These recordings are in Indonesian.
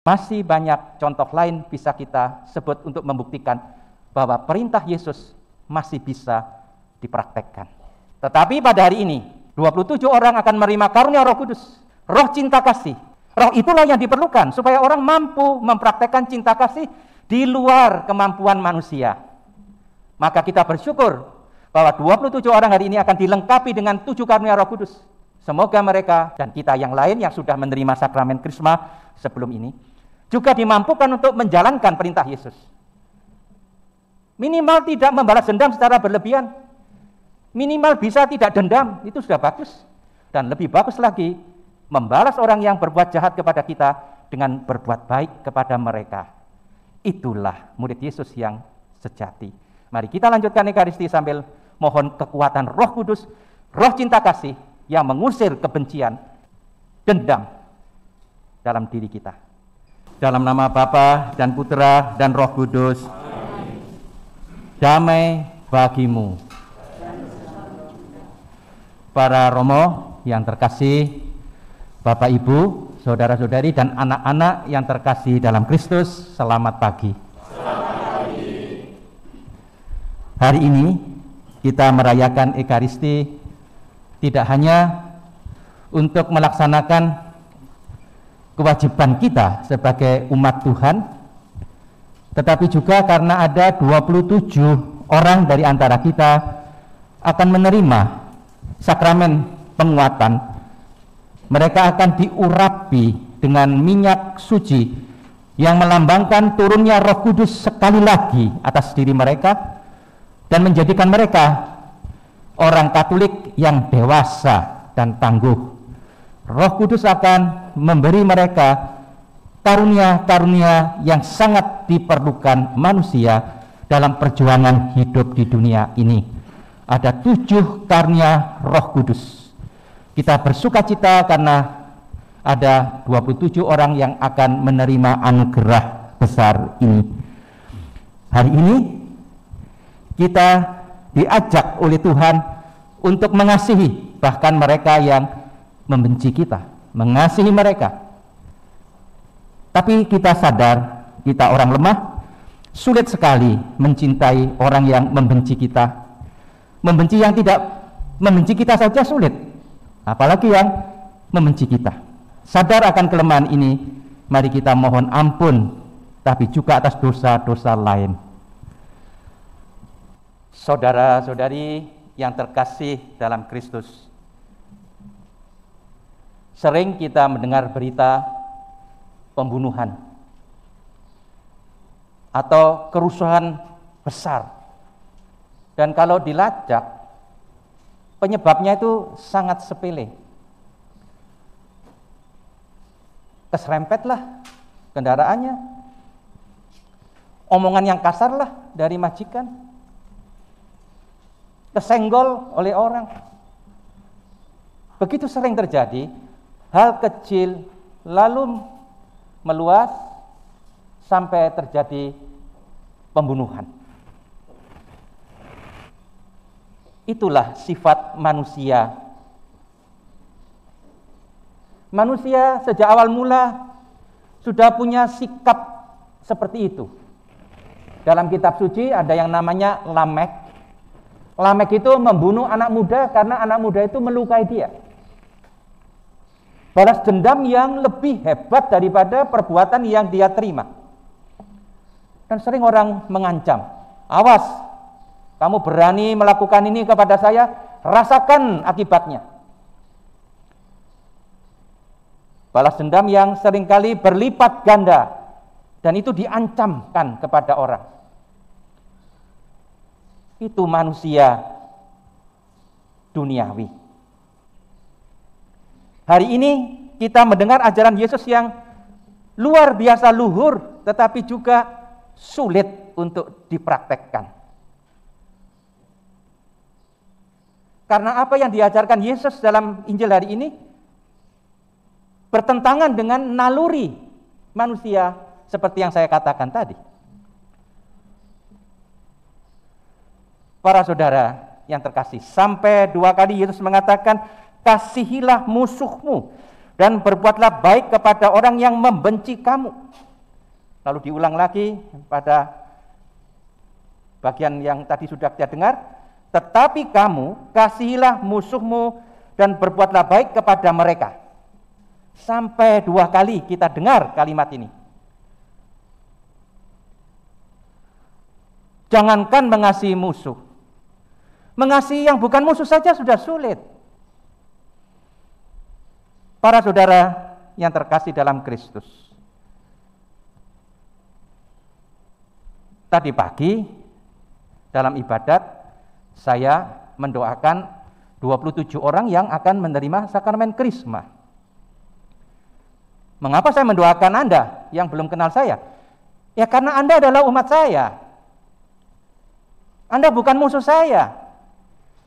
Masih banyak contoh lain bisa kita sebut untuk membuktikan bahwa perintah Yesus masih bisa dipraktekkan. Tetapi pada hari ini 27 orang akan menerima karunia Roh Kudus, roh cinta kasih. Roh itulah yang diperlukan supaya orang mampu mempraktekkan cinta kasih di luar kemampuan manusia. Maka kita bersyukur bahwa 27 orang hari ini akan dilengkapi dengan 7 karunia Roh Kudus. Semoga mereka dan kita yang lain yang sudah menerima sakramen Krisma sebelum ini juga dimampukan untuk menjalankan perintah Yesus. Minimal tidak membalas dendam secara berlebihan. Minimal bisa tidak dendam, itu sudah bagus. Dan lebih bagus lagi, membalas orang yang berbuat jahat kepada kita dengan berbuat baik kepada mereka. Itulah murid Yesus yang sejati. Mari kita lanjutkan Ekaristi sambil mohon kekuatan Roh Kudus, roh cinta kasih yang mengusir kebencian, dendam dalam diri kita. Dalam nama Bapa dan Putra dan Roh Kudus. Amin. Damai bagimu. Para romo yang terkasih, Bapak Ibu, saudara-saudari dan anak-anak yang terkasih dalam Kristus, selamat pagi. Selamat pagi. Hari ini kita merayakan Ekaristi tidak hanya untuk melaksanakan kewajiban kita sebagai umat Tuhan, tetapi juga karena ada 27 orang dari antara kita akan menerima sakramen penguatan. Mereka akan diurapi dengan minyak suci yang melambangkan turunnya Roh Kudus sekali lagi atas diri mereka dan menjadikan mereka orang Katolik yang dewasa dan tangguh. Roh Kudus akan memberi mereka karunia-karunia yang sangat diperlukan manusia dalam perjuangan hidup di dunia ini. Ada 7 karunia Roh Kudus. Kita bersukacita karena ada 27 orang yang akan menerima anugerah besar ini. Hari ini kita diajak oleh Tuhan untuk mengasihi bahkan mereka yang membenci kita, mengasihi mereka. Tapi kita sadar kita orang lemah, sulit sekali mencintai orang yang membenci kita. Membenci yang tidak membenci kita saja sulit, apalagi yang membenci kita. Sadar akan kelemahan ini, mari kita mohon ampun, tapi juga atas dosa-dosa lain. Saudara-saudari yang terkasih dalam Kristus, sering kita mendengar berita pembunuhan atau kerusuhan besar. Dan kalau dilacak, penyebabnya itu sangat sepele. Keserempetlah kendaraannya, omongan yang kasarlah dari majikan, kesenggol oleh orang. Begitu sering terjadi, hal kecil lalu meluas sampai terjadi pembunuhan. Itulah sifat manusia. Manusia sejak awal mula sudah punya sikap seperti itu. Dalam kitab suci ada yang namanya Lamek. Lamek itu membunuh anak muda karena anak muda itu melukai dia. Balas dendam yang lebih hebat daripada perbuatan yang dia terima. Dan sering orang mengancam, awas, kamu berani melakukan ini kepada saya, rasakan akibatnya. Balas dendam yang seringkali berlipat ganda, dan itu diancamkan kepada orang. Itu manusia duniawi. Hari ini kita mendengar ajaran Yesus yang luar biasa luhur, tetapi juga sulit untuk dipraktekkan. Karena apa yang diajarkan Yesus dalam Injil hari ini bertentangan dengan naluri manusia seperti yang saya katakan tadi. Para saudara yang terkasih, sampai 2 kali Yesus mengatakan, kasihilah musuhmu dan berbuatlah baik kepada orang yang membenci kamu. Lalu diulang lagi pada bagian yang tadi sudah kita dengar, tetapi kamu kasihilah musuhmu dan berbuatlah baik kepada mereka. Sampai 2 kali kita dengar kalimat ini. Jangankan mengasihi musuh, mengasihi yang bukan musuh saja sudah sulit. Para saudara yang terkasih dalam Kristus, tadi pagi dalam ibadat saya mendoakan 27 orang yang akan menerima sakramen Krisma. Mengapa saya mendoakan Anda yang belum kenal saya? Ya karena Anda adalah umat saya. Anda bukan musuh saya.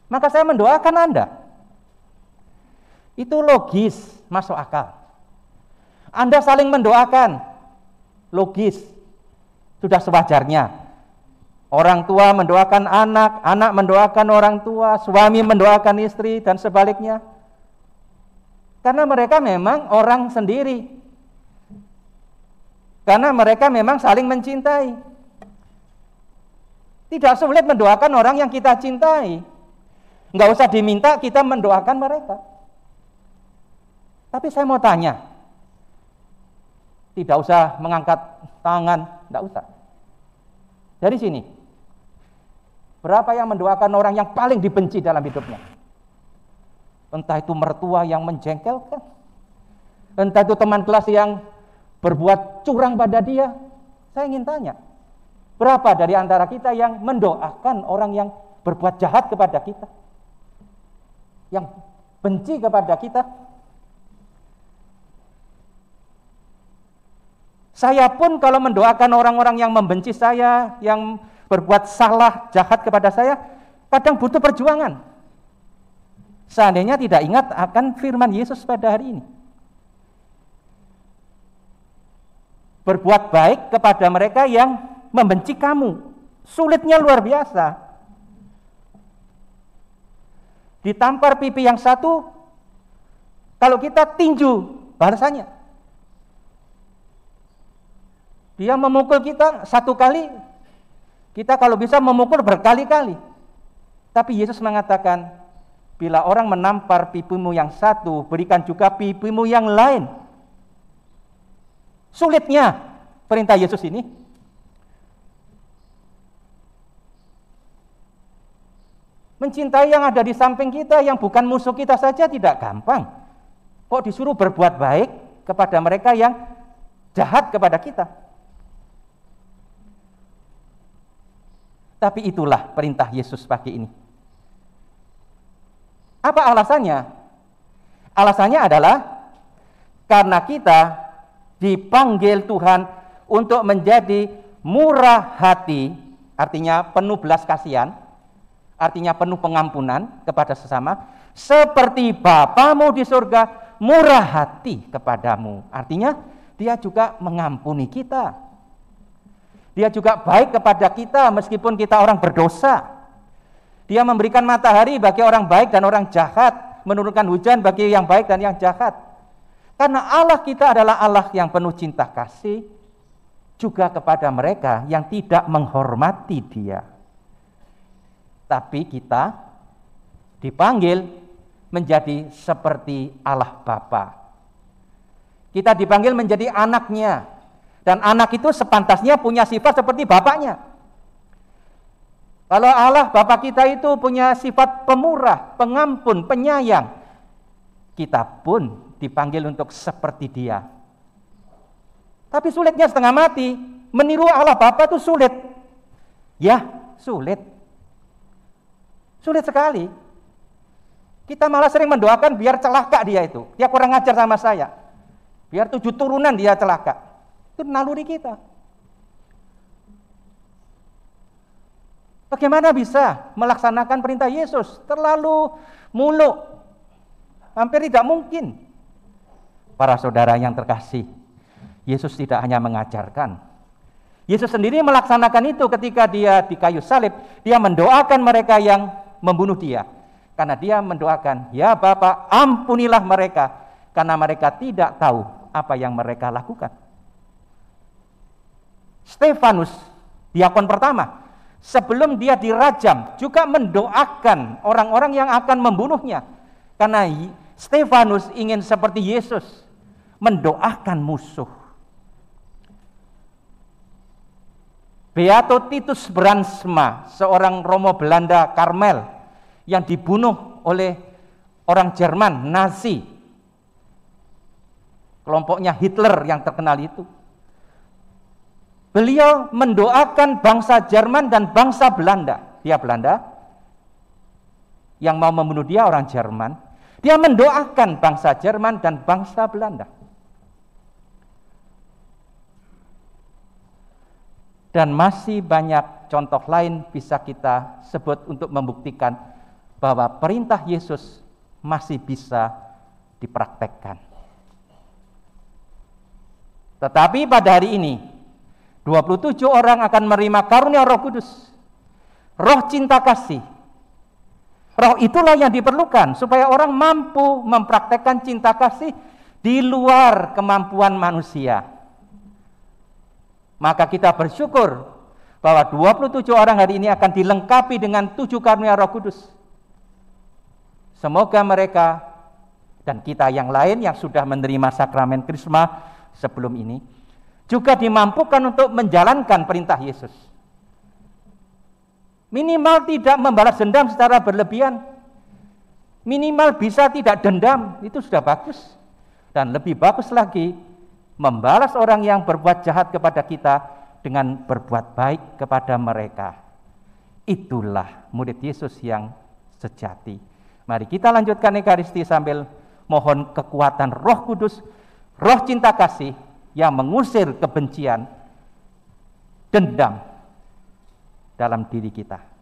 Maka saya mendoakan Anda. Itu logis, masuk akal. Anda saling mendoakan, logis, sudah sewajarnya. Orang tua mendoakan anak, anak mendoakan orang tua, suami mendoakan istri, dan sebaliknya. Karena mereka memang orang sendiri. Karena mereka memang saling mencintai. Tidak sulit mendoakan orang yang kita cintai. Nggak usah diminta kita mendoakan mereka. Tapi saya mau tanya, tidak usah mengangkat tangan, tidak usah. Dari sini, berapa yang mendoakan orang yang paling dibenci dalam hidupnya? Entah itu mertua yang menjengkelkan, entah itu teman kelas yang berbuat curang pada dia. Saya ingin tanya, berapa dari antara kita yang mendoakan orang yang berbuat jahat kepada kita, yang benci kepada kita? Saya pun kalau mendoakan orang-orang yang membenci saya, yang berbuat salah, jahat kepada saya, kadang butuh perjuangan. Seandainya tidak ingat akan firman Yesus pada hari ini. Berbuat baik kepada mereka yang membenci kamu. Sulitnya luar biasa. Ditampar pipi yang satu, kalau kita tinju balasannya. Dia memukul kita 1 kali, kita kalau bisa memukul berkali-kali. Tapi Yesus mengatakan, bila orang menampar pipimu yang satu, berikan juga pipimu yang lain. Sulitnya perintah Yesus ini. Mencintai yang ada di samping kita, yang bukan musuh kita saja tidak gampang. Kok disuruh berbuat baik kepada mereka yang jahat kepada kita? Tapi itulah perintah Yesus pagi ini. Apa alasannya? Alasannya adalah karena kita dipanggil Tuhan untuk menjadi murah hati, artinya penuh belas kasihan, artinya penuh pengampunan kepada sesama, seperti Bapamu di surga murah hati kepadamu. Artinya dia juga mengampuni kita. Dia juga baik kepada kita meskipun kita orang berdosa. Dia memberikan matahari bagi orang baik dan orang jahat, menurunkan hujan bagi yang baik dan yang jahat. Karena Allah kita adalah Allah yang penuh cinta kasih juga kepada mereka yang tidak menghormati Dia. Tapi kita dipanggil menjadi seperti Allah Bapa. Kita dipanggil menjadi anaknya. Dan anak itu sepantasnya punya sifat seperti bapaknya. Kalau Allah Bapa kita itu punya sifat pemurah, pengampun, penyayang, kita pun dipanggil untuk seperti Dia. Tapi sulitnya setengah mati. Meniru Allah Bapa itu sulit. Ya, sulit. Sulit sekali. Kita malah sering mendoakan biar celaka dia itu. Dia kurang ajar sama saya. Biar 7 turunan dia celaka. Itu naluri kita. Bagaimana bisa melaksanakan perintah Yesus? Terlalu muluk. Hampir tidak mungkin. Para saudara yang terkasih, Yesus tidak hanya mengajarkan. Yesus sendiri melaksanakan itu ketika dia di kayu salib. Dia mendoakan mereka yang membunuh dia. Karena dia mendoakan, ya Bapa, ampunilah mereka. karena mereka tidak tahu apa yang mereka lakukan. Stefanus, diakon pertama, sebelum dia dirajam juga mendoakan orang-orang yang akan membunuhnya. Karena Stefanus ingin seperti Yesus, mendoakan musuh. Beato Titus Bransma, seorang Romo Belanda Karmel yang dibunuh oleh orang Jerman Nazi, kelompoknya Hitler yang terkenal itu. Beliau mendoakan bangsa Jerman dan bangsa Belanda. Dia Belanda, yang mau membunuh dia orang Jerman. Dia mendoakan bangsa Jerman dan bangsa Belanda. Dan masih banyak contoh lain bisa kita sebut untuk membuktikan bahwa perintah Yesus masih bisa dipraktekkan. Tetapi pada hari ini 27 orang akan menerima karunia Roh Kudus, roh cinta kasih. Roh itulah yang diperlukan supaya orang mampu mempraktekkan cinta kasih di luar kemampuan manusia. Maka kita bersyukur bahwa 27 orang hari ini akan dilengkapi dengan 7 karunia Roh Kudus. Semoga mereka dan kita yang lain yang sudah menerima sakramen Krisma sebelum ini juga dimampukan untuk menjalankan perintah Yesus. Minimal tidak membalas dendam secara berlebihan. Minimal bisa tidak dendam, itu sudah bagus. Dan lebih bagus lagi, membalas orang yang berbuat jahat kepada kita dengan berbuat baik kepada mereka. Itulah murid Yesus yang sejati. Mari kita lanjutkan Ekaristi sambil mohon kekuatan Roh Kudus, roh cinta kasih yang mengusir kebencian, dendam dalam diri kita.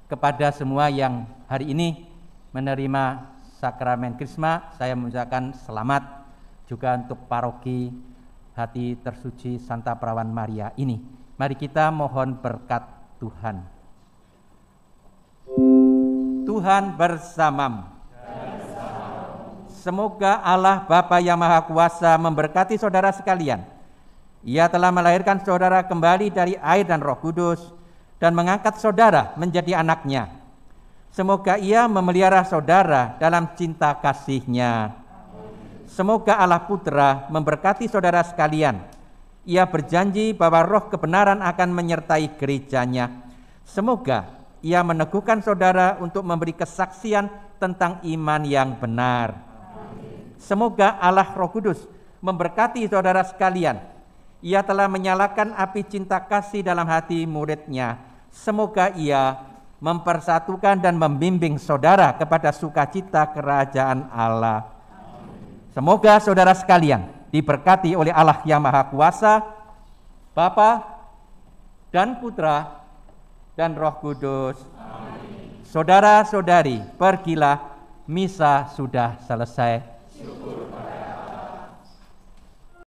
kepada semua yang hari ini menerima sakramen Krisma, saya mengucapkan selamat juga untuk paroki Hati Tersuci Santa Perawan Maria ini. Mari kita mohon berkat Tuhan. Tuhan bersamamu. Semoga Allah Bapa yang Maha Kuasa memberkati saudara sekalian. Ia telah melahirkan saudara kembali dari air dan Roh Kudus dan mengangkat saudara menjadi anaknya. Semoga Ia memelihara saudara dalam cinta kasih-Nya. Semoga Allah Putra memberkati saudara sekalian. Ia berjanji bahwa roh kebenaran akan menyertai gereja-Nya. Semoga Ia meneguhkan saudara untuk memberi kesaksian tentang iman yang benar. Semoga Allah Roh Kudus memberkati saudara sekalian. Ia telah menyalakan api cinta kasih dalam hati murid-Nya. Semoga Ia mempersatukan dan membimbing saudara kepada sukacita kerajaan Allah. Semoga saudara sekalian diberkati oleh Allah yang Maha Kuasa, Bapa dan Putra dan Roh Kudus. Saudara-saudari, pergilah, misa sudah selesai.